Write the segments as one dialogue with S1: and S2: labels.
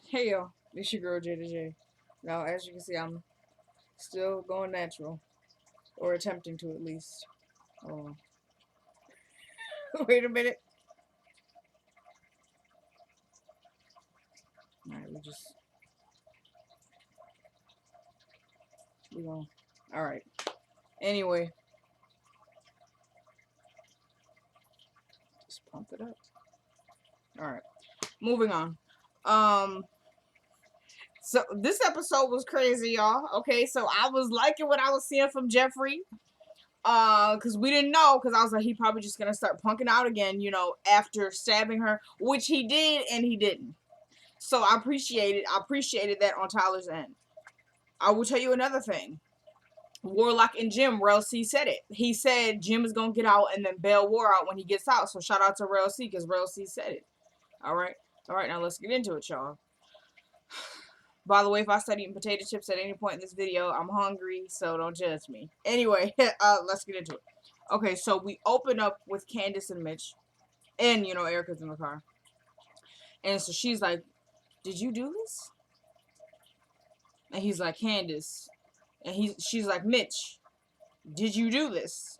S1: Hey y'all, it's your girl Jada J. Now, as you can see, I'm still going natural, or attempting to at least. Oh, wait a minute. All right, we going. All right. Anyway, just pump it up. All right, moving on. Um, so this episode was crazy, y'all. Okay, so I was liking what I was seeing from Jeffrey. Cause we didn't know, cause I was like, he probably just gonna start punking out again, after stabbing her, which he did, and he didn't. So I appreciated that on Tyler's end. I will tell you another thing. Warlock and Jim, Rel C said it. He said Jim is gonna get out and then bail War out when he gets out. So shout out to Rel C because Rel C said it. All right, now let's get into it, y'all. By the way, if I start eating potato chips at any point in this video, I'm hungry, so don't judge me. Anyway, let's get into it. Okay, so we open up with Candace and Mitch, and Erica's in the car, and so she's like, "Did you do this?" And he's like, "Candace," and she's like, "Mitch, did you do this?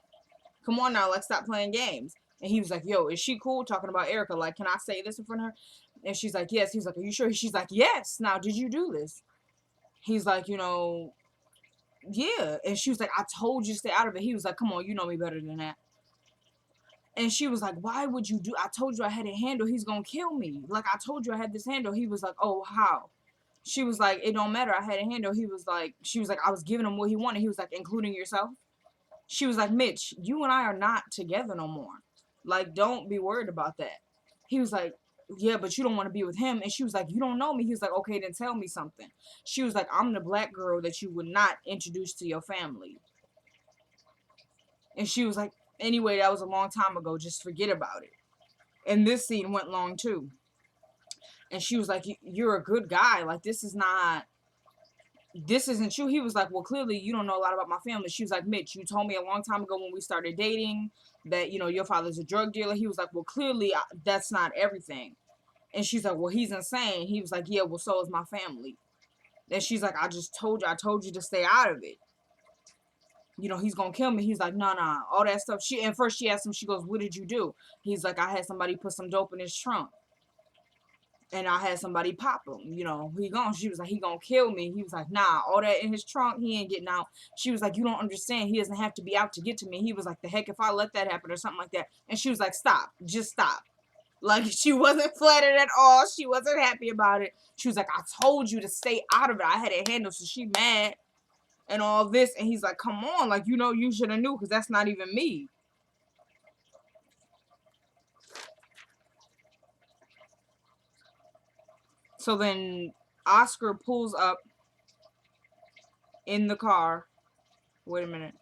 S1: Come on now, let's stop playing games." And he was like, "Yo, is she cool?" Talking about Erica, like, "Can I say this in front of her?" And she's like, "Yes." He's like, "Are you sure?" She's like, "Yes." Now, did you do this? He's like, yeah. And she was like, "I told you to stay out of it." He was like, "Come on, you know me better than that." And she was like, "Why would you do? I told you I had a handle. He's gonna kill me. Like, I told you I had this handle." He was like, "Oh, how?" She was like, "It don't matter. I had a handle." She was like, "I was giving him what he wanted." He was like, "Including yourself?" She was like, "Mitch, you and I are not together no more. Like, don't be worried about that." He was like, "Yeah, but you don't want to be with him." And she was like, "You don't know me." He was like, "Okay, then tell me something." She was like, "I'm the black girl that you would not introduce to your family." And she was like, "Anyway, that was a long time ago. Just forget about it." And this scene went long too. And she was like, "You're a good guy. Like, this isn't you." He was like, "Well, clearly you don't know a lot about my family." She was like, "Mitch, you told me a long time ago when we started dating that, your father's a drug dealer." He was like, "Well, clearly that's not everything." And she's like, "Well, he's insane." He was like, "Yeah, well, so is my family." And she's like, I told you to stay out of it. He's gonna kill me." He's like, "No, no, all that stuff." And first she asked him, she goes, "What did you do?" He's like, "I had somebody put some dope in his trunk. And I had somebody pop him, he gone." She was like, "He gonna kill me." He was like, "Nah, all that in his trunk, he ain't getting out." She was like, "You don't understand. He doesn't have to be out to get to me." He was like, "The heck if I let that happen," or something like that. And she was like, "Stop, just stop." Like, she wasn't flattered at all. She wasn't happy about it. She was like, "I told you to stay out of it. I had it handled." So she mad and all this. And he's like, "Come on, like, you should have knew because that's not even me." So then Oscar pulls up in the car. Wait a minute.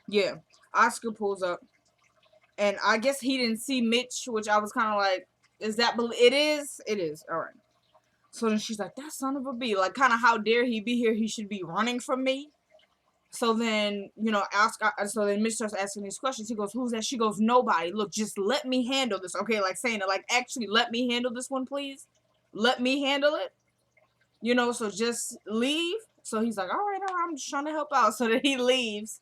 S1: Yeah. Oscar pulls up, and I guess he didn't see Mitch, which I was kind of like, "Is that? It is. It is. All right." So then she's like, "That son of a b, like, kind of how dare he be here? He should be running from me." So then, so then Mitch starts asking these questions. He goes, "Who's that?" She goes, "Nobody. Look, just let me handle this, okay?" Like, saying it, like, "Actually, let me handle this one, please. Let me handle it. So just leave." So he's like, all right, I'm just trying to help out." So then he leaves.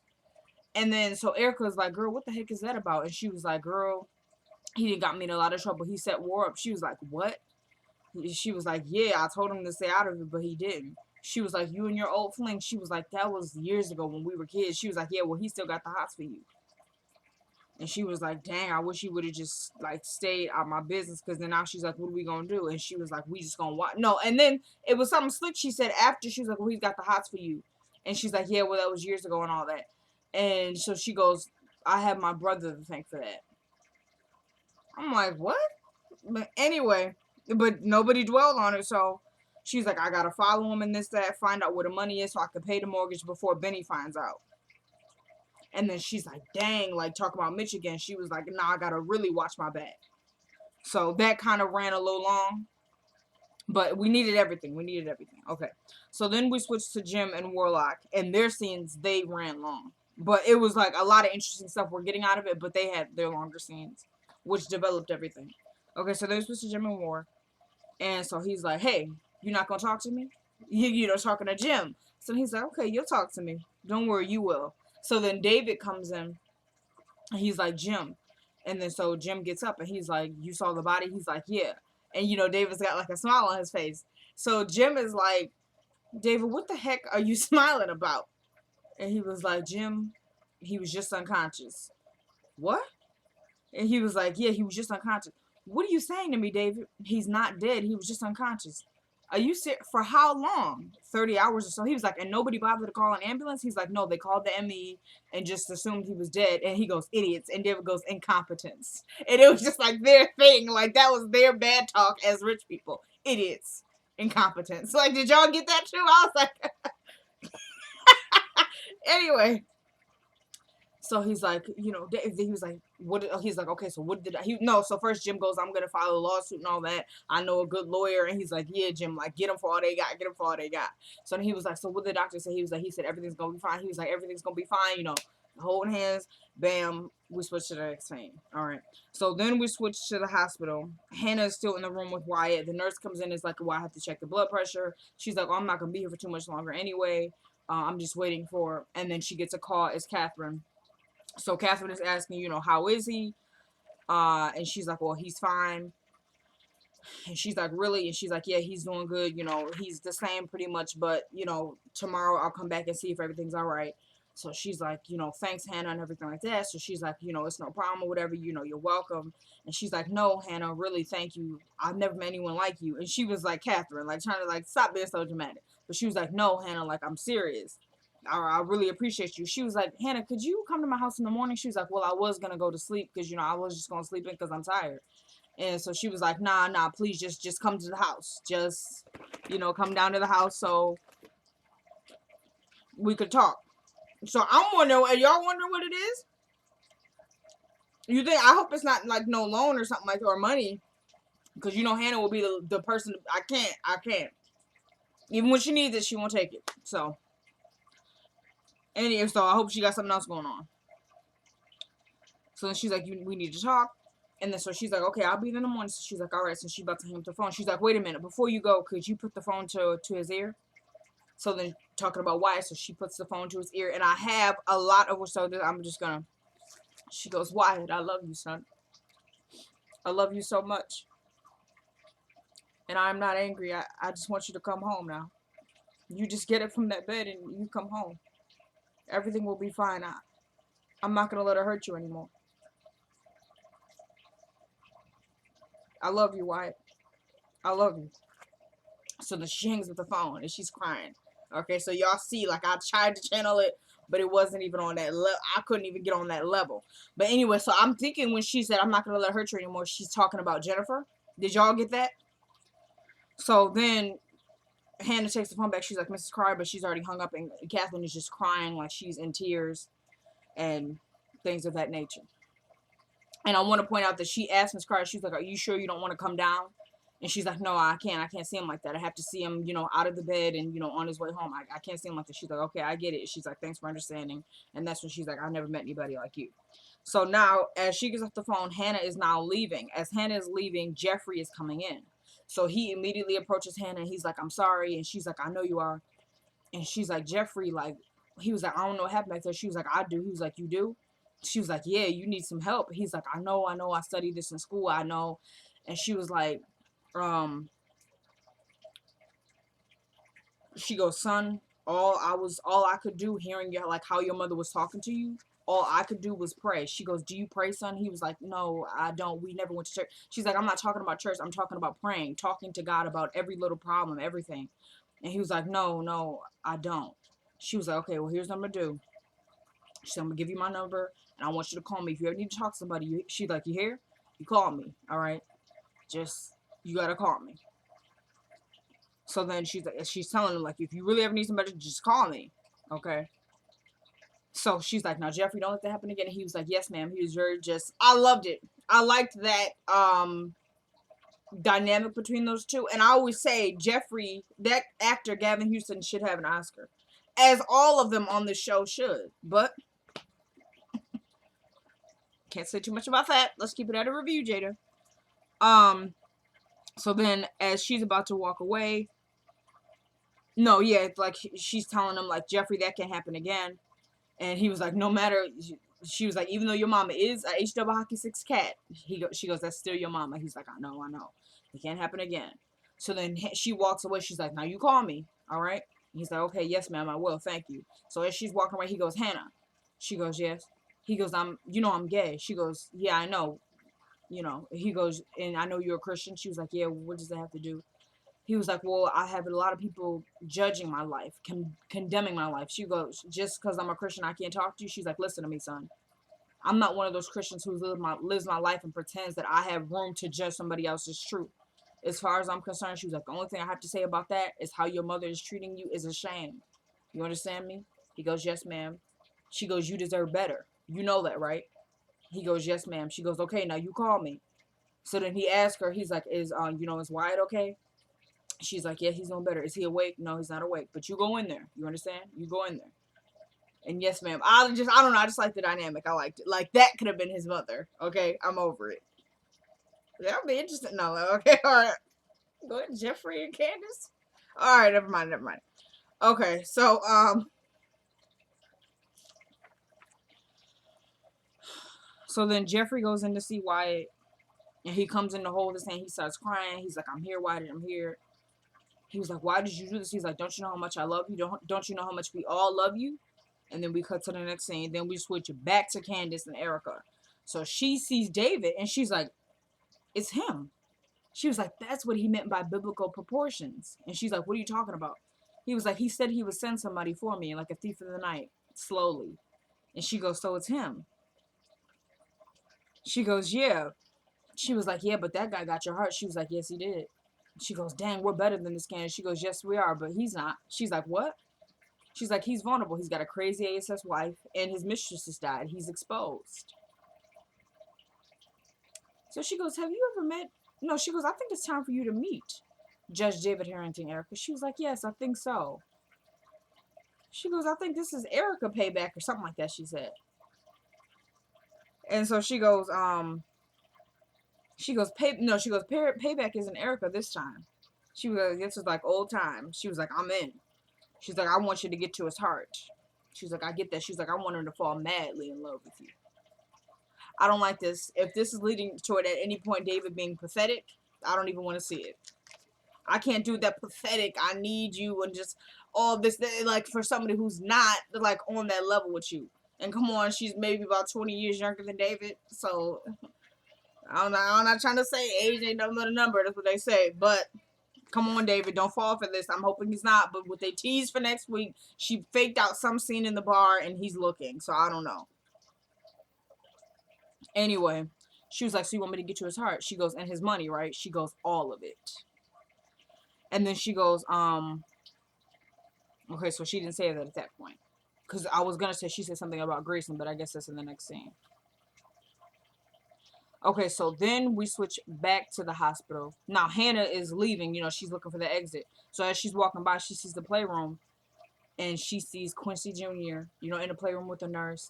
S1: And then, so Erica's like, "Girl, what the heck is that about?" And she was like, "Girl, he done got me in a lot of trouble. He set War up." She was like, "What?" She was like, "Yeah, I told him to stay out of it, but he didn't." She was like, "You and your old fling." She was like, "That was years ago when we were kids." She was like, "Yeah, well, he still got the hots for you." And she was like, "Dang, I wish he would have just, like, stayed out my business." Because then now she's like, "What are we gonna do?" And she was like, "We just gonna watch." No, and then it was something slick she said after. She was like, "Well, he's got the hots for you." And she's like, "Yeah, well, that was years ago and all that." And so she goes, "I have my brother to thank for that." I'm like, "What?" But anyway, but nobody dwelled on it. So she's like, "I gotta follow him and this, that, find out where the money is so I can pay the mortgage before Benny finds out." And then she's like, "Dang," like, talk about Mitch again. She was like, "Nah, I gotta really watch my back." So that kind of ran a little long, but we needed everything. We needed everything. Okay. So then we switched to Jim and Warlock, and their scenes, they ran long. But it was like a lot of interesting stuff we're getting out of it, but they had their longer scenes, which developed everything. Okay, so there's Mr. Jim and War. And so he's like, hey, you not gonna talk to me? You know, talking to Jim. So he's like, okay, you'll talk to me. Don't worry, you will. So then David comes in, and he's like, Jim. And then so Jim gets up, and he's like, you saw the body? He's like, yeah. And, you know, David's got like a smile on his face. So Jim is like, David, what the heck are you smiling about? And he was like, Jim, he was just unconscious. What? And he was like, yeah, he was just unconscious. What are you saying to me, David? He's not dead. He was just unconscious. Are you sick? For how long? 30 hours or so. He was like, and nobody bothered to call an ambulance? He's like, no, they called the ME and just assumed he was dead. And he goes, idiots. And David goes, incompetence. And it was just like their thing. Like, that was their bad talk as rich people. Idiots. Incompetence. Like, did y'all get that too? I was like, anyway. So he's like, you know, he was like, what? He's like, okay, so what did he? No, so first Jim goes, I'm gonna file a lawsuit and all that. I know a good lawyer, and he's like, yeah, Jim, like, get them for all they got, get them for all they got. So then he was like, so what did the doctor say? He was like, he said everything's gonna be fine. He was like, everything's gonna be fine, you know, holding hands. Bam, we switch to the next scene. All right. So then we switch to the hospital. Hannah is still in the room with Wyatt. The nurse comes in, is like, well, I have to check the blood pressure. She's like, oh, I'm not gonna be here for too much longer anyway. I'm just waiting for. And then she gets a call. It's Catherine. So Catherine is asking, you know, how is he? And she's like, well, he's fine. And she's like, really? And she's like, yeah, he's doing good. You know, he's the same pretty much, but, you know, tomorrow I'll come back and see if everything's all right. So she's like, you know, thanks, Hannah, and everything like that. So she's like, you know, it's no problem or whatever, you know, you're welcome. And she's like, no, Hannah, really, thank you. I've never met anyone like you. And she was like, Catherine, like, trying to, like, stop being so dramatic. But she was like, no, Hannah, like, I'm serious. I really appreciate you. She was like, Hannah, could you come to my house in the morning? She was like, well, I was going to go to sleep because, you know, I was just going to sleep in because I'm tired. And so she was like, nah, please just come to the house. Just, you know, come down to the house so we could talk. So I'm wondering, are y'all wondering what it is? You think, I hope it's not like no loan or something like that, or money. Because, you know, Hannah will be the person, I can't. Even when she needs it, she won't take it. So. Anyway, so I hope she got something else going on. So then she's like, we need to talk. And then so she's like, okay, I'll be there in the morning. So she's like, all right. So she's about to hang up the phone. She's like, wait a minute. Before you go, could you put the phone to his ear? So then talking about Wyatt, so she puts the phone to his ear. And I have a lot of, so I'm just going to, she goes, Wyatt, I love you, son. I love you so much. And I'm not angry. I just want you to come home now. You just get it from that bed and you come home. Everything will be fine. I'm not going to let her hurt you anymore. I love you, Wyatt. I love you. So then she hangs up the phone and she's crying. Okay, so y'all see, like, I tried to channel it, but it wasn't even on that level. I couldn't even get on that level. But anyway, so I'm thinking when she said, I'm not going to let her hurt you anymore, she's talking about Jennifer. Did y'all get that? So then Hannah takes the phone back. She's like, Mrs. Cryer, but she's already hung up, and Catherine is just crying like she's in tears and things of that nature. And I want to point out that she asked Miss Cryer, she's like, are you sure you don't want to come down? And she's like, no, I can't see him like that. I have to see him, you know, out of the bed and, you know, on his way home. I can't see him like that. She's like, okay, I get it. She's like, thanks for understanding. And that's when she's like, I've never met anybody like you. So now, as she gets off the phone, Hannah is now leaving. As Hannah is leaving, Jeffrey is coming in. So he immediately approaches Hannah, and he's like, I'm sorry. And she's like, I know you are. And she's like, Jeffrey, like, he was like, I don't know what happened back there. She was like, I do. He was like, you do? She was like, yeah, you need some help. He's like, I know. I studied this in school. I know. And she was like, she goes, son, all I could do hearing your, like, how your mother was talking to you, all I could do was pray. She goes, do you pray, son? He was like, no, I don't. We never went to church. She's like, I'm not talking about church. I'm talking about praying, talking to God about every little problem, everything. And he was like, no, I don't. She was like, okay, well, here's what I'm going to do. She said, I'm going to give you my number, and I want you to call me. If you ever need to talk to somebody, she's like, you hear? You call me, all right? Just, you got to call me. So then she's telling him, like, if you really ever need somebody, just call me, okay? So she's like, now, Jeffrey, don't let that happen again. And he was like, yes, ma'am. He was very just, I loved it. I liked that dynamic between those two. And I always say, Jeffrey, that actor, Gavin Houston, should have an Oscar. As all of them on the show should. But can't say too much about that. Let's keep it at a review, Jada. So then as she's about to walk away, no, yeah, it's like she's telling him like, Jeffrey, that can't happen again. And he was like, no matter, she was like, even though your mama is a HW Hockey 6 cat, she goes, that's still your mama. He's like, I know. It can't happen again. So then she walks away. She's like, now you call me, all right? And he's like, okay, yes, ma'am, I will, thank you. So as she's walking away, he goes, Hannah. She goes, yes. He goes, I'm gay. She goes, yeah, I know. He goes, and I know you're a Christian. She was like, yeah, what does that have to do? He was like, well, I have a lot of people judging my life, condemning my life. She goes, just because I'm a Christian, I can't talk to you? She's like, listen to me, son. I'm not one of those Christians who lives my life and pretends that I have room to judge somebody else's truth. As far as I'm concerned, she was like, the only thing I have to say about that is how your mother is treating you is a shame. You understand me? He goes, yes, ma'am. She goes, you deserve better. You know that, right? He goes, yes, ma'am. She goes, okay, now you call me. So then he asked her, he's like, is Wyatt okay? She's like, yeah, he's doing better. Is he awake? No, he's not awake. But you go in there. You understand? You go in there. And yes, ma'am. I don't know. I just like the dynamic. I liked it. Like, that could have been his mother. Okay? I'm over it. That would be interesting. No, okay. All right. Go ahead, Jeffrey and Candace. All right. Never mind. Okay. So then Jeffrey goes in to see Wyatt. And he comes in to hold his hand. He starts crying. He's like, I'm here, Wyatt. I'm here. He was like, why did you do this? He's like, don't you know how much I love you? Don't you know how much we all love you? And then we cut to the next scene. Then we switch it back to Candace and Erica. So she sees David and she's like, it's him. She was like, that's what he meant by biblical proportions. And she's like, what are you talking about? He was like, he said he would send somebody for me, like a thief in the night, slowly. And she goes, so it's him. She goes, yeah. She was like, yeah, but that guy got your heart. She was like, yes, he did. She goes, dang, we're better than this Candace. She goes, yes, we are, but he's not. She's like, what? She's like, he's vulnerable. He's got a crazy ASS wife, and his mistress has died. He's exposed. So she goes, have you ever met... No, she goes, I think it's time for you to meet Judge David Harrington, Erica. She was like, yes, I think so. She goes, I think this is Erica payback or something like that, she said. And so she goes, payback isn't Erica this time. She was, this was like old time. She was like, I'm in. She's like, I want you to get to his heart. She's like, I get that. She's like, I want him to fall madly in love with you. I don't like this. If this is leading toward at any point David being pathetic, I don't even want to see it. I can't do that pathetic, I need you, and just all this, like, for somebody who's not, like, on that level with you. And come on, she's maybe about 20 years younger than David, so I'm not trying to say age ain't nothing but a number, that's what they say, but come on, David, don't fall for this. I'm hoping he's not, but what they teased for next week, she faked out some scene in the bar, and he's looking, so I don't know. Anyway, she was like, so you want me to get you his heart? She goes, and his money, right? She goes, all of it. And then she goes, okay, so she didn't say that at that point. Because I was going to say she said something about Grayson, but I guess that's in the next scene. Okay, so then we switch back to the hospital. Now, Hannah is leaving. She's looking for the exit. So as she's walking by, she sees the playroom. And she sees Quincy Jr., in the playroom with the nurse.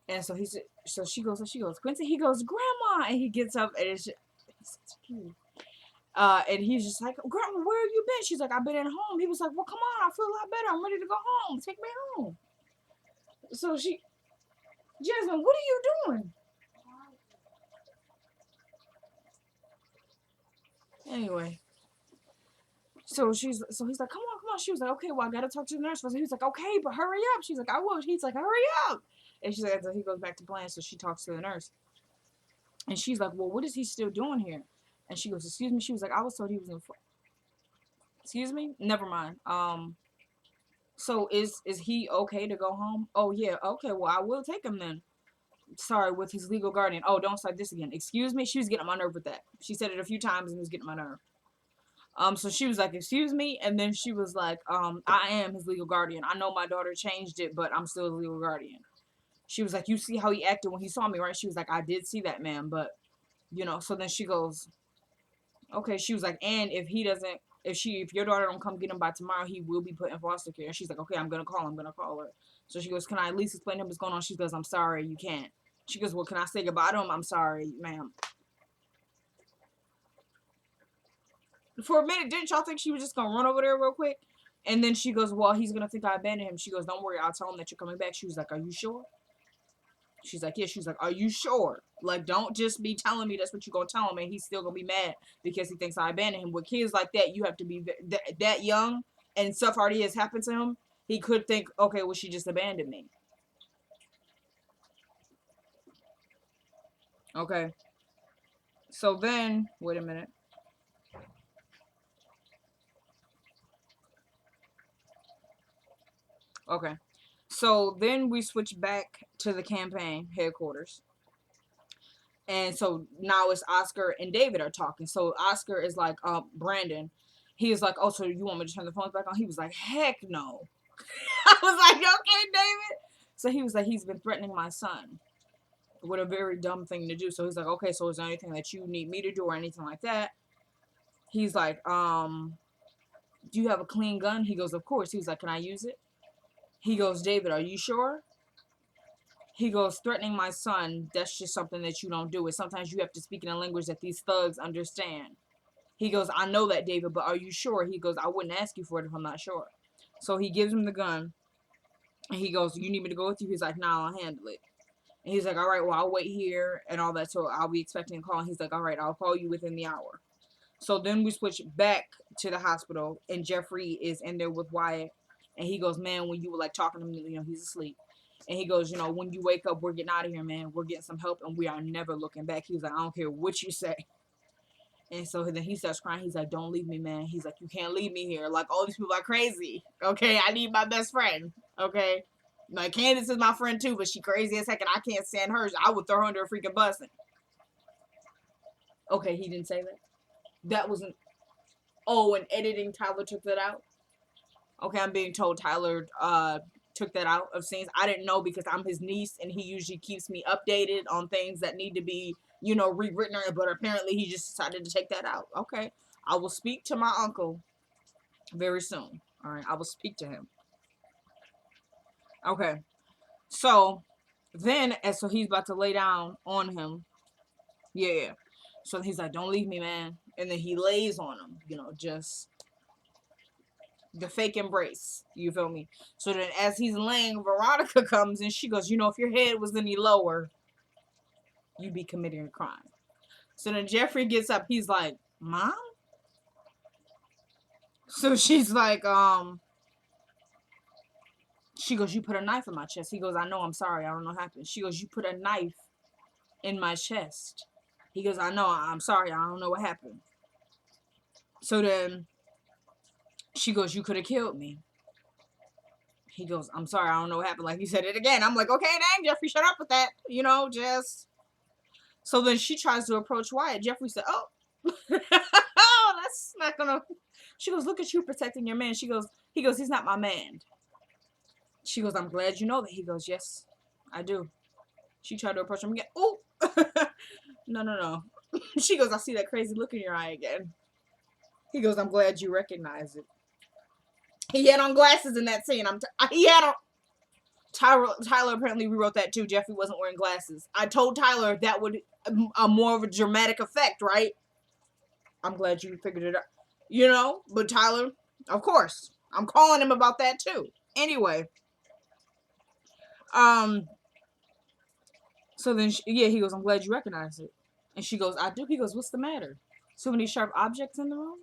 S1: And so she goes, Quincy, he goes, Grandma! And he gets up, and it's such cute. And he's just like, Grandma, where have you been? She's like, I've been at home. He was like, well, come on, I feel a lot better. I'm ready to go home. Take me home. So Jasmine, what are you doing? Anyway. So he's like, come on. She was like, okay, well, I gotta talk to the nurse. So he was like, okay, but hurry up. She's like, I will. He's like, hurry up. And she's like, so he goes back to playing. So she talks to the nurse. And she's like, well, what is he still doing here? And she goes, excuse me. She was like, I was told he was in... Excuse me? Never mind. So is he okay to go home? Oh, yeah. Okay, well, I will take him then. Sorry, with his legal guardian. Oh, don't start this again. Excuse me? She was getting on my nerve with that. She said it a few times and it was getting on my nerve. So she was like, excuse me? And then she was like, I am his legal guardian. I know my daughter changed it, but I'm still his legal guardian. She was like, you see how he acted when he saw me, right? She was like, I did see that, man, but, so then she goes, okay. She was like, and if your daughter don't come get him by tomorrow, he will be put in foster care. And she's like, okay, I'm going to call her. So she goes, can I at least explain to him what's going on? She goes, I'm sorry, you can't. She goes, well, can I say goodbye to him? I'm sorry, ma'am. For a minute, didn't y'all think she was just gonna run over there real quick? And then she goes, well, he's gonna think I abandoned him. She goes, don't worry, I'll tell him that you're coming back. She was like, are you sure? She's like, yeah. She's like, are you sure? Like, don't just be telling me that's what you're gonna tell him, and he's still gonna be mad because he thinks I abandoned him. With kids like that, you have to be that young, and stuff already has happened to him. He could think, okay, well, she just abandoned me. Okay. So then, wait a minute. Okay. So then we switch back to the campaign headquarters. And so now it's Oscar and David are talking. So Oscar is like, Brandon. He is like, oh, so you want me to turn the phones back on? He was like, heck no. I was like, okay, David. So he was like, he's been threatening my son. What a very dumb thing to do. So he's like, okay, so is there anything that you need me to do or anything like that? He's like, do you have a clean gun? He goes, of course. He was like, can I use it? He goes, David, are you sure? He goes, threatening my son, that's just something that you don't do. It sometimes you have to speak in a language that these thugs understand. He goes, I know that, David, but are you sure? He goes, I wouldn't ask you for it if I'm not sure. So he gives him the gun. And he goes, you need me to go with you? He's like, nah, I'll handle it. And he's like, all right, well, I'll wait here and all that. So I'll be expecting a call. And he's like, all right, I'll call you within the hour. So then we switch back to the hospital. And Jeffrey is in there with Wyatt. And he goes, man, when you were like talking to him, you know, he's asleep. And he goes, you know, when you wake up, we're getting out of here, man. We're getting some help, and we are never looking back. He was like, I don't care what you say. And so then he starts crying. He's like, don't leave me, man. He's like, you can't leave me here. Like, all these people are crazy. Okay, I need my best friend. Okay? Like, Candace is my friend, too, but she crazy as heck, and I can't stand her. I would throw her under a freaking bus. Okay, he didn't say that. That wasn't... Oh, and editing, Tyler took that out? Okay, I'm being told Tyler took that out of scenes. I didn't know because I'm his niece and he usually keeps me updated on things that need to be, you know, rewritten. But apparently he just decided to take that out. Okay, I will speak to my uncle very soon. All right, I will speak to him. Okay, so then, and so he's about to lay down on him. Yeah. So he's like, don't leave me, man. And then he lays on him, you know, just the fake embrace. You feel me? So then as he's laying, Veronica comes and she goes, you know, if your head was any lower, you'd be committing a crime. So then Jeffrey gets up. He's like, Mom? So she's like, she goes, you put a knife in my chest. He goes, I know, I'm sorry. I don't know what happened. She goes, you put a knife in my chest. He goes, I know, I'm sorry. I don't know what happened. So then she goes, you could have killed me. He goes, I'm sorry, I don't know what happened. Like, he said it again. I'm like, okay, dang, Jeffrey, shut up with that. You know, just... So then she tries to approach Wyatt. Jeffrey said, oh. Oh, that's not gonna... She goes, look at you protecting your man. He goes, he's not my man. She goes, I'm glad you know that. He goes, yes, I do. She tried to approach him again. Oh! No. She goes, I see that crazy look in your eye again. He goes, I'm glad you recognize it. He had on glasses in that scene. He had on... Tyler apparently rewrote that too. Jeffrey wasn't wearing glasses. I told Tyler that would a more of a dramatic effect, right? I'm glad you figured it out. You know, but Tyler, of course, I'm calling him about that too. Anyway, so then he goes, I'm glad you recognize it. And she goes, I do. He goes, what's the matter? So many sharp objects in the room?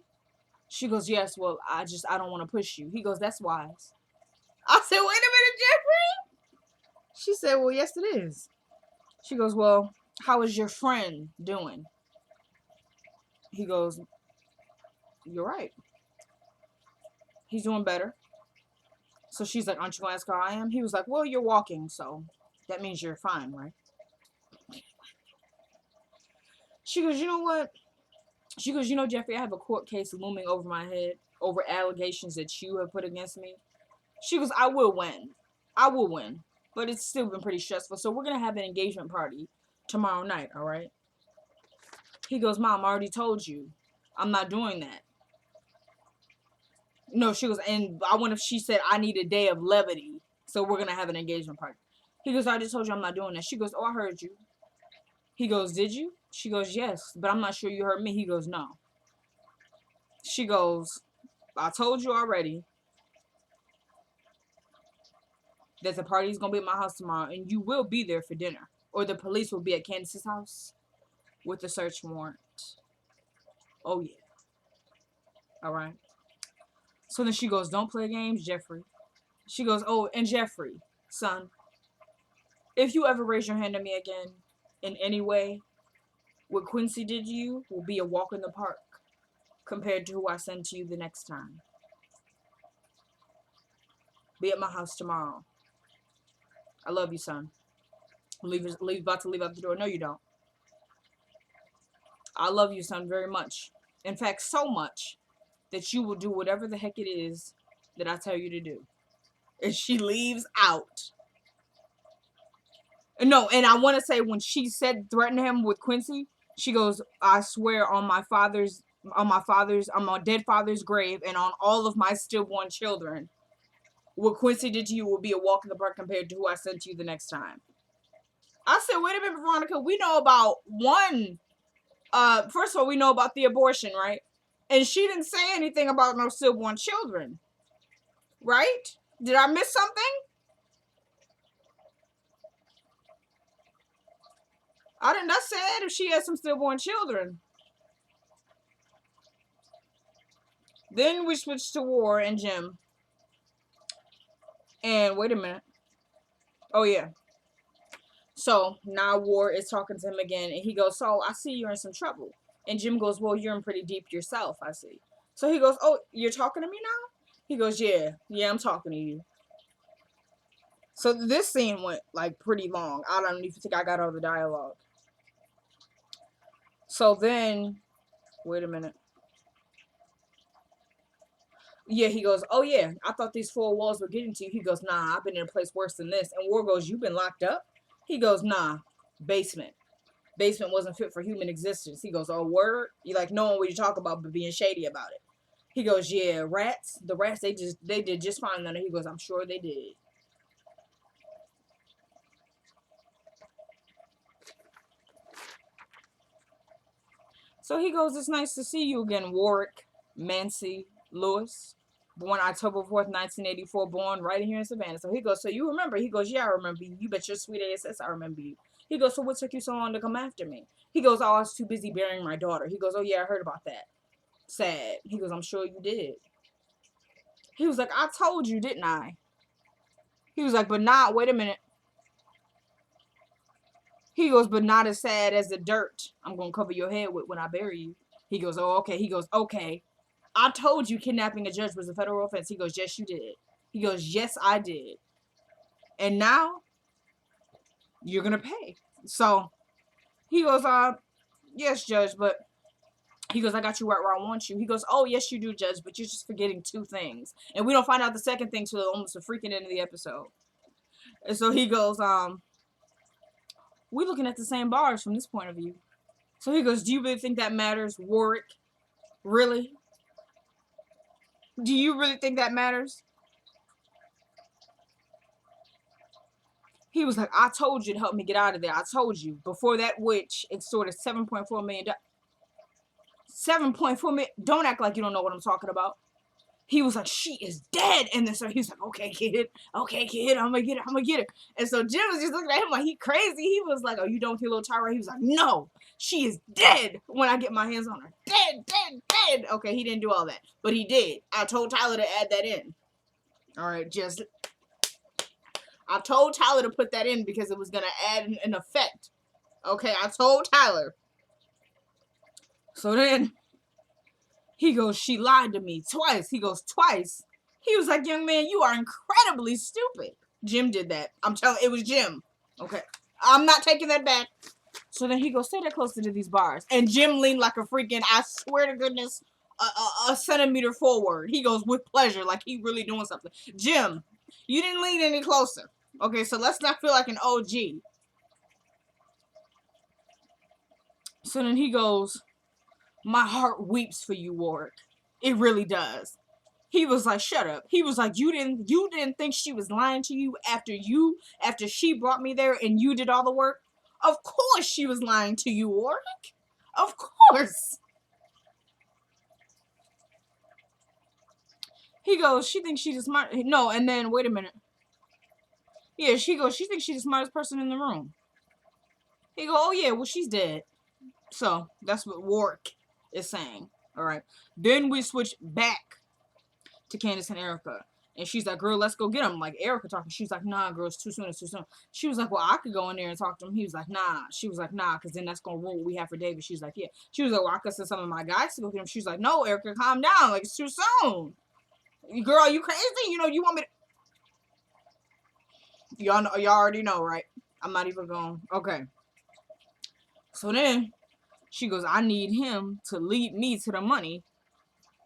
S1: She goes, yes, well, I don't want to push you. He goes, that's wise. I said, wait a minute, Jeffrey. She said, well, yes, it is. She goes, well, how is your friend doing? He goes, you're right. He's doing better. So she's like, aren't you going to ask how I am? He was like, well, you're walking, so that means you're fine, right? She goes, you know what? She goes, you know, Jeffrey, I have a court case looming over my head over allegations that you have put against me. She goes, I will win. But it's still been pretty stressful. So we're going to have an engagement party tomorrow night, all right? He goes, Mom, I already told you. I'm not doing that. No, she goes, and I wonder if she said I need a day of levity. So we're going to have an engagement party. He goes, I just told you I'm not doing that. She goes, oh, I heard you. He goes, did you? She goes, yes, but I'm not sure you heard me. He goes, no. She goes, I told you already that the party's gonna be at my house tomorrow, and you will be there for dinner, or the police will be at Candace's house with a search warrant. Oh yeah. All right. So then she goes, don't play games, Jeffrey. She goes, oh, and Jeffrey, son, if you ever raise your hand at me again in any way, what Quincy did to you will be a walk in the park compared to who I send to you the next time. Be at my house tomorrow. I love you, son. About to leave out the door. No, you don't. I love you, son, very much. In fact, so much that you will do whatever the heck it is that I tell you to do. And she leaves out. No, and I want to say when she said threaten him with Quincy, she goes, I swear on my dead father's grave and on all of my stillborn children, what Quincy did to you will be a walk in the park compared to who I sent to you the next time. I said, wait a minute, Veronica, we know about one, first of all, we know about the abortion, right? And she didn't say anything about no stillborn children, right? Did I miss something? I didn't. That said if she had some stillborn children. Then we switched to War and Jim. And wait a minute. Oh yeah. So now War is talking to him again, and he goes, so I see you're in some trouble. And Jim goes, well, you're in pretty deep yourself, I see. So he goes, oh, you're talking to me now? He goes, yeah, I'm talking to you. So this scene went like pretty long. I don't even think I got all the dialogue. So then, wait a minute. Yeah, he goes, oh yeah, I thought these four walls were getting to you. He goes, nah, I've been in a place worse than this. And War goes, you've been locked up? He goes, nah, basement. Basement wasn't fit for human existence. He goes, oh, word? You like knowing what you talk about but being shady about it. He goes, yeah, rats. The rats, they did just fine on it. He goes, I'm sure they did. So he goes, it's nice to see you again, Warwick Mancy Lewis. Born October 4th, 1984, born right here in Savannah. So he goes, so you remember? He goes, yeah, I remember you. You bet your sweet ass I remember you. He goes, so what took you so long to come after me? He goes, oh, I was too busy burying my daughter. He goes, oh yeah, I heard about that. Sad. He goes, I'm sure you did. He was like, I told you, didn't I? He was like, but not, wait a minute. He goes, but not as sad as the dirt I'm going to cover your head with when I bury you. He goes, oh, okay. He goes, okay. I told you kidnapping a judge was a federal offense. He goes, yes, you did. He goes, yes, I did. And now you're going to pay. So he goes, yes, judge, but he goes, I got you right where I want you. He goes, oh, yes, you do, judge, but you're just forgetting two things. And we don't find out the second thing till almost the freaking end of the episode. And so he goes, we're looking at the same bars from this point of view. So he goes, do you really think that matters, Warwick? Really? Do you really think that matters? He was like, I told you to help me get out of there. I told you. Before that witch extorted $7.4 million. $7.4 million. Don't act like you don't know what I'm talking about. He was like, she is dead. And then so he was like, okay, kid, I'm gonna get her. And so Jim was just looking at him like he crazy. He was like, oh, you don't feel a little Tyra? He was like, no, she is dead when I get my hands on her. Dead. Okay, he didn't do all that, but he did. I told Tyler to add that in. All right, I told Tyler to put that in because it was gonna add an effect. Okay, I told Tyler. So then he goes, she lied to me twice. He goes, twice? He was like, young man, you are incredibly stupid. Jim did that. I'm telling it was Jim. Okay. I'm not taking that back. So then he goes, stay there closer to these bars. And Jim leaned like a freaking, I swear to goodness, a centimeter forward. He goes, with pleasure, like he really doing something. Jim, you didn't lean any closer. Okay, so let's not feel like an OG. So then he goes, my heart weeps for you, Warwick. It really does. He was like, shut up. He was like, you didn't think she was lying to you after she brought me there and you did all the work? Of course she was lying to you, Warwick. Of course. He goes, she thinks she's the smart. No, and then wait a minute. Yeah, she goes, she thinks she's the smartest person in the room. He go, oh yeah, well she's dead. So that's what Warwick is saying. All right. Then we switch back to Candace and Erica. And she's like, girl, let's go get him. Like, Erica talking. She's like, nah, girl, it's too soon. It's too soon. She was like, well, I could go in there and talk to him. He was like, nah. She was like, nah, because then that's going to ruin what we have for David. She's like, yeah. She was like, well, I could send some of my guys to go get him. She's like, no, Erica, calm down. Like, it's too soon. Girl, you crazy? You know, you want me to... Y'all already know, right? I'm not even going. Okay. So then she goes, I need him to lead me to the money.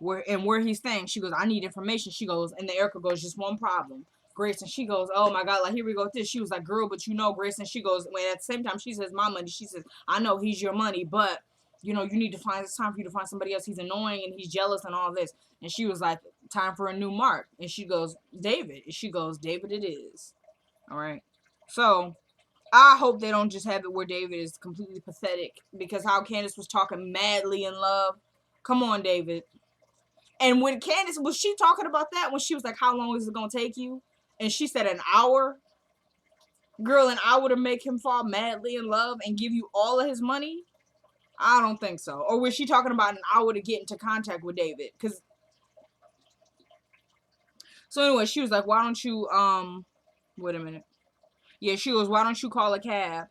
S1: Where he's staying. She goes, I need information. She goes, and the Erica goes, just one problem. Grace, and she goes, oh my God, like here we go with this. She was like, girl, but you know, Grace, and she goes, when at the same time she says my money, she says, I know he's your money, but you know, you need to find, it's time for you to find somebody else. He's annoying and he's jealous and all this. And she was like, time for a new Mark. And she goes, David. And she goes, David it is. All right. So I hope they don't just have it where David is completely pathetic, because how Candace was talking madly in love. Come on, David. And when Candace, was she talking about that when she was like, how long is it going to take you? And she said an hour. Girl, an hour to make him fall madly in love and give you all of his money? I don't think so. Or was she talking about an hour to get into contact with David? Because, so anyway, she was like, why don't you, wait a minute. Yeah, she goes, why don't you call a cab?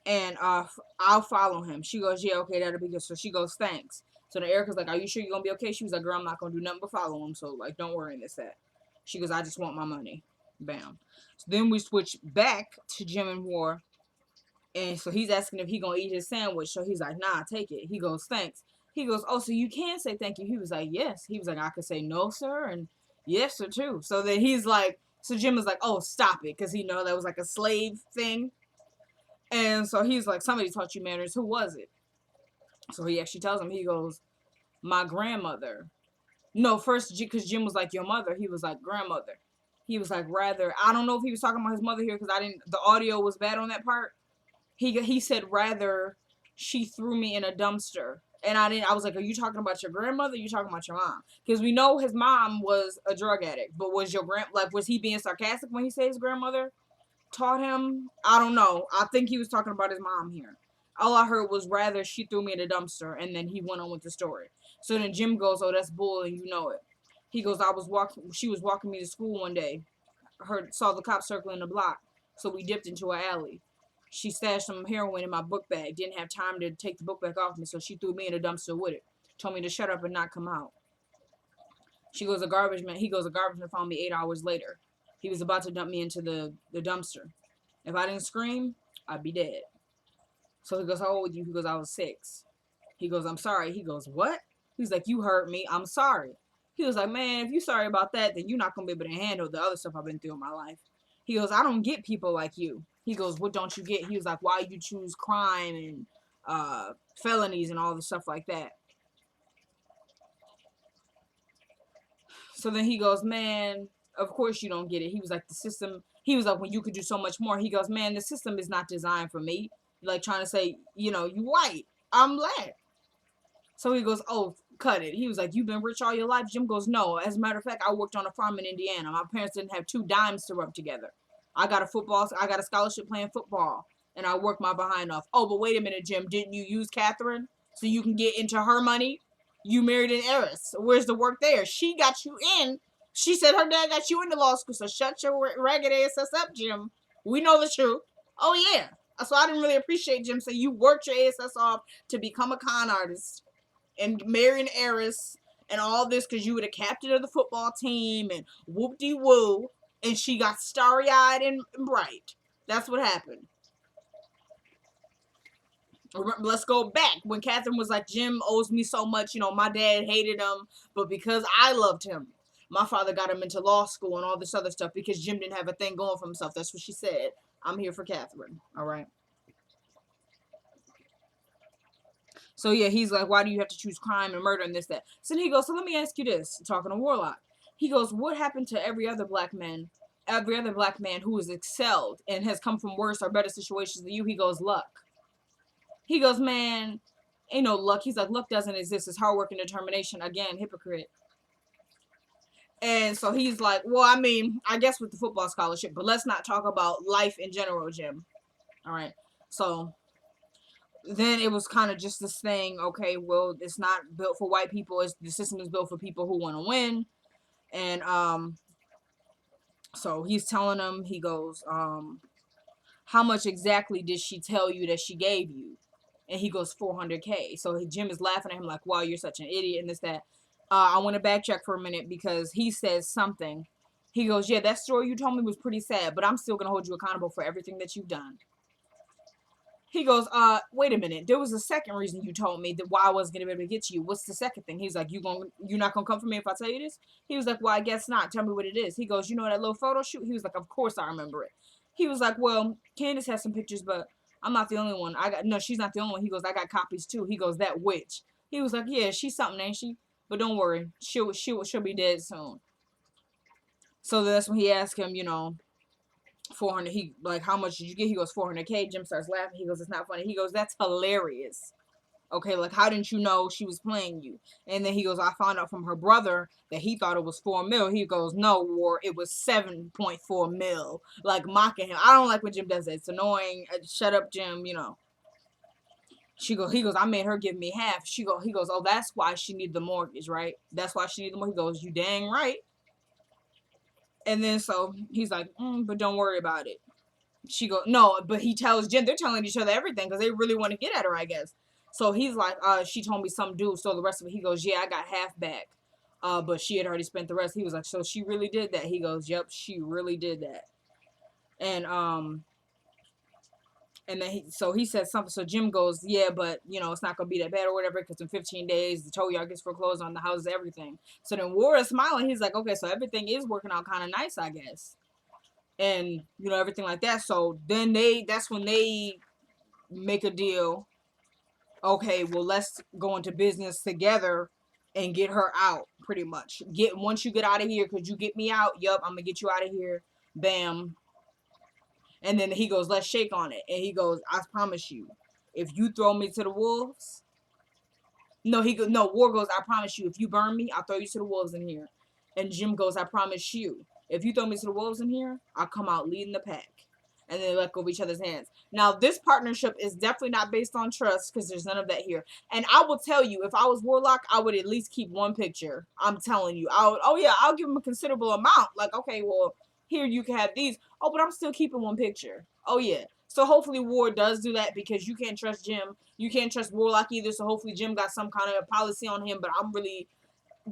S1: And I'll follow him. She goes, yeah, okay, that'll be good. So she goes, thanks. So then Erica's like, are you sure you're going to be okay? She was like, girl, I'm not going to do nothing but follow him. So, like, don't worry, this, that. She goes, I just want my money. Bam. So then we switch back to Jim and War. And so he's asking if he going to eat his sandwich. So he's like, nah, take it. He goes, thanks. He goes, oh, so you can say thank you. He was like, yes. He was like, I could say no, sir. And yes, sir, too. So then he's like, so Jim was like, oh, stop it. Because he know that was like a slave thing. And so he's like, somebody taught you manners. Who was it? So he actually tells him, he goes, my grandmother. No, first, because Jim was like, your mother. He was like, grandmother. He was like, rather, I don't know if he was talking about his mother here, because the audio was bad on that part. He said, rather, she threw me in a dumpster. And I was like, are you talking about your grandmother? Or are you talking about your mom? Because we know his mom was a drug addict. But was was he being sarcastic when he said his grandmother taught him? I don't know. I think he was talking about his mom here. All I heard was, rather, she threw me in a dumpster, and then he went on with the story. So then Jim goes, oh, that's bull, and you know it. He goes, she was walking me to school one day. Saw the cops circling the block, so we dipped into an alley. She stashed some heroin in my book bag. Didn't have time to take the book bag off me, so she threw me in a dumpster with it. Told me to shut up and not come out. She goes, a garbage man. He goes, a garbage man found me 8 hours later. He was about to dump me into the dumpster. If I didn't scream, I'd be dead. So he goes, how old are you? He goes, I was 6. He goes, I'm sorry. He goes, what? He's like, you hurt me. I'm sorry. He was like, man, if you're sorry about that, then you're not going to be able to handle the other stuff I've been through in my life. He goes, I don't get people like you. He goes, what don't you get? He was like, why you choose crime and felonies and all the stuff like that. So then he goes, man, of course you don't get it. He was like, the system, he was like, when you could do so much more. He goes, man, the system is not designed for me. Like trying to say, you know, you white, I'm black. So he goes, oh, cut it. He was like, you've been rich all your life? Jim goes, no. As a matter of fact, I worked on a farm in Indiana. My parents didn't have 2 dimes to rub together. I got a scholarship playing football, and I worked my behind off. Oh, but wait a minute, Jim. Didn't you use Catherine so you can get into her money? You married an heiress. Where's the work there? She got you in. She said her dad got you into law school, so shut your ragged ass up, Jim. We know the truth. Oh, yeah. So I didn't really appreciate Jim saying you worked your ass off to become a con artist and marry an heiress and all this because you were the captain of the football team and whoop-de-woo, and she got starry-eyed and bright. That's what happened. Let's go back when Catherine was like, Jim owes me so much, you know, my dad hated him, but because I loved him, my father got him into law school and all this other stuff because Jim didn't have a thing going for himself. That's what she said. I'm here for Catherine. All right. So yeah, he's like, why do you have to choose crime and murder and this, that? So then he goes, so let me ask you this, talking to Warlock. He goes, what happened to every other black man who has excelled and has come from worse or better situations than you? He goes, luck. He goes, man, ain't no luck. He's like, luck doesn't exist. It's hard work and determination. Again, hypocrite. And so he's like, well, I mean, I guess with the football scholarship, but let's not talk about life in general, Jim. All right. So then it was kind of just this thing, okay, well, it's not built for white people. The system is built for people who want to win. And so he's telling him, he goes, how much exactly did she tell you that she gave you? And he goes, 400K. So Jim is laughing at him like, wow, you're such an idiot and this, that. I want to backtrack for a minute because he says something. He goes, yeah, that story you told me was pretty sad, but I'm still going to hold you accountable for everything that you've done. He goes, wait a minute. There was a second reason you told me that why I wasn't going to be able to get to you. What's the second thing? He's like, you're not going to come for me if I tell you this? He was like, well, I guess not. Tell me what it is. He goes, you know that little photo shoot? He was like, of course I remember it. He was like, well, Candace has some pictures, but I'm not the only one. No, she's not the only one. He goes, I got copies too. He goes, that witch. He was like, yeah, she's something, ain't she? But don't worry. She'll be dead soon. So that's when he asked him, 400, he like, how much did you get? He goes, 400K. Jim starts laughing. He goes, it's not funny. He goes, that's hilarious. Okay, like, how didn't you know she was playing you? And then he goes, I found out from her brother that he thought it was 4 mil. He goes, no, War, it was 7.4 mil. Like, mocking him. I don't like when Jim does that. It's annoying. Shut up, Jim, He goes, I made her give me half. He goes, oh, that's why she needed the mortgage, right? That's why she needed the mortgage. He goes, you dang right. And then so he's like, but don't worry about it. She goes, no, but he tells Jen, they're telling each other everything because they really want to get at her, I guess. So he's like, she told me some dude, so the rest of it, he goes, yeah, I got half back. But she had already spent the rest. He was like, so she really did that? He goes, yep, she really did that. And then he said something. So Jim goes, yeah, but it's not gonna be that bad or whatever, because in 15 days the tow yard gets foreclosed on, the house, everything. So then War is smiling. He's like, okay, so everything is working out kind of nice, I guess, and everything like that. So then that's when they make a deal. Okay, well, let's go into business together and get her out. Pretty much, once you get out of here, could you get me out? Yup, I'm gonna get you out of here. Bam. And then he goes, let's shake on it. And he goes, I promise you, if you throw me to the wolves. No, War goes, I promise you, if you burn me, I'll throw you to the wolves in here. And Jim goes, I promise you, if you throw me to the wolves in here, I'll come out leading the pack. And then they let go of each other's hands. Now, this partnership is definitely not based on trust because there's none of that here. And I will tell you, if I was Warlock, I would at least keep one picture. I'm telling you. I'll give him a considerable amount. Like, okay, well, here you can have these. Oh, but I'm still keeping one picture. Oh, yeah. So hopefully War does do that because you can't trust Jim. You can't trust Warlock either. So hopefully Jim got some kind of policy on him. But I'm really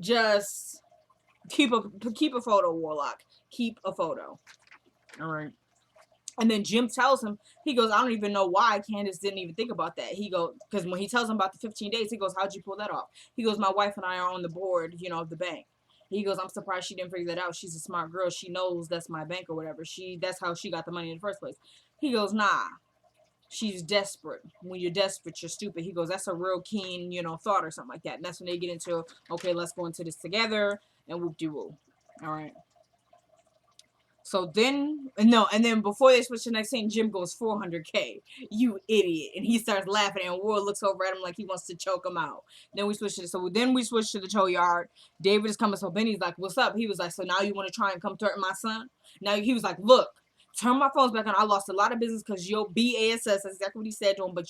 S1: just keep a photo, Warlock. Keep a photo. All right. And then Jim tells him, he goes, I don't even know why Candace didn't even think about that. He goes, because when he tells him about the 15 days, he goes, how'd you pull that off? He goes, my wife and I are on the board, of the bank. He goes, I'm surprised she didn't figure that out. She's a smart girl. She knows that's my bank or whatever. That's how she got the money in the first place. He goes, nah, she's desperate. When you're desperate, you're stupid. He goes, that's a real keen, thought or something like that. And that's when they get into, okay, let's go into this together and whoop-de-woo. All right. So then, and then before they switch to the next scene, Jim goes, 400K, you idiot. And he starts laughing, and War looks over at him like he wants to choke him out. Then we switch to the tow yard. David is coming, so Benny's like, what's up? He was like, so now you want to try and come threaten my son? Now he was like, look, turn my phones back on. I lost a lot of business because your BASS, that's exactly what he said to him, but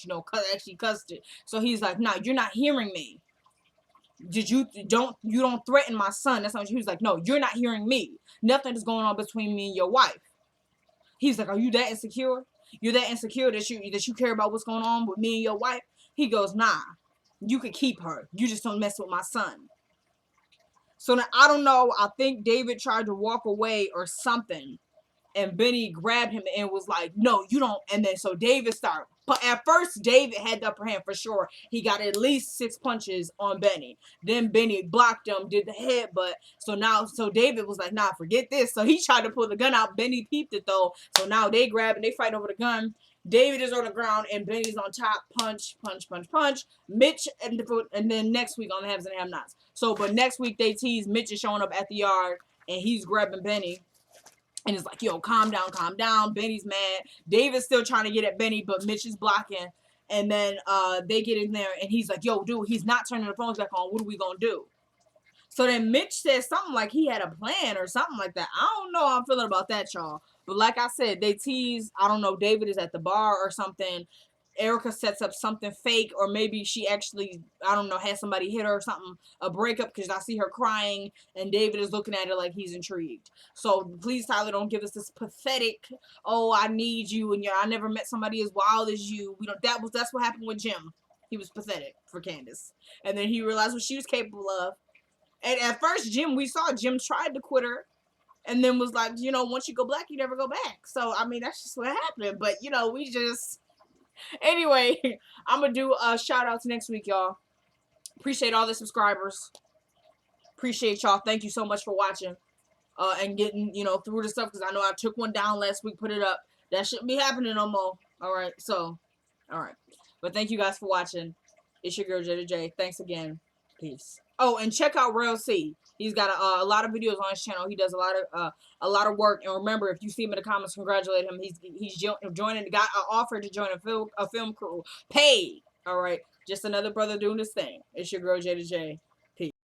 S1: actually cussed it. So he's like, nah, you're not hearing me. You don't threaten my son. That's not. He was like, no, you're not hearing me. Nothing is going on between me and your wife. He's like, are you that insecure? You're that insecure that you care about what's going on with me and your wife? He goes, nah, you could keep her. You just don't mess with my son. So now, I don't know. I think David tried to walk away or something. And Benny grabbed him and was like, no, you don't. And then so David started. But at first, David had the upper hand for sure. He got at least 6 punches on Benny. Then Benny blocked him, did the headbutt. So David was like, nah, forget this. So he tried to pull the gun out. Benny peeped it though. So now they grab and they fight over the gun. David is on the ground and Benny's on top. Punch, punch, punch, punch. Mitch and then next week on the Haves and Have-Nots. So, but next week they tease Mitch is showing up at the yard and he's grabbing Benny. And it's like, yo, calm down, calm down. Benny's mad. David's still trying to get at Benny, but Mitch is blocking. And then they get in there and he's like, yo, dude, he's not turning the phones back on. What are we going to do? So then Mitch says something like he had a plan or something like that. I don't know how I'm feeling about that, y'all. But like I said, they tease, I don't know, David is at the bar or something. Erica sets up something fake, or maybe she actually, I don't know, has somebody hit her or something, a breakup, because I see her crying, and David is looking at her like he's intrigued. So please, Tyler, don't give us this pathetic, oh, I need you, and I never met somebody as wild as you. We don't. That's what happened with Jim. He was pathetic for Candace, and then he realized what she was capable of. And at first, we saw Jim tried to quit her, and then was like, once you go black, you never go back. So, I mean, that's just what happened. But, we just... Anyway, I'm going to do shout-outs next week, y'all. Appreciate all the subscribers. Appreciate y'all. Thank you so much for watching and getting, through the stuff. Because I know I took one down last week, put it up. That shouldn't be happening no more. All right, so, all right. But thank you guys for watching. It's your girl, J. Thanks again. Peace. Oh, and check out Rel C. He's got a lot of videos on his channel. He does a lot of work. And remember, if you see him in the comments, congratulate him. He's joining. Got an offer to join a film crew. Paid. All right, just another brother doing his thing. It's your girl J. Peace.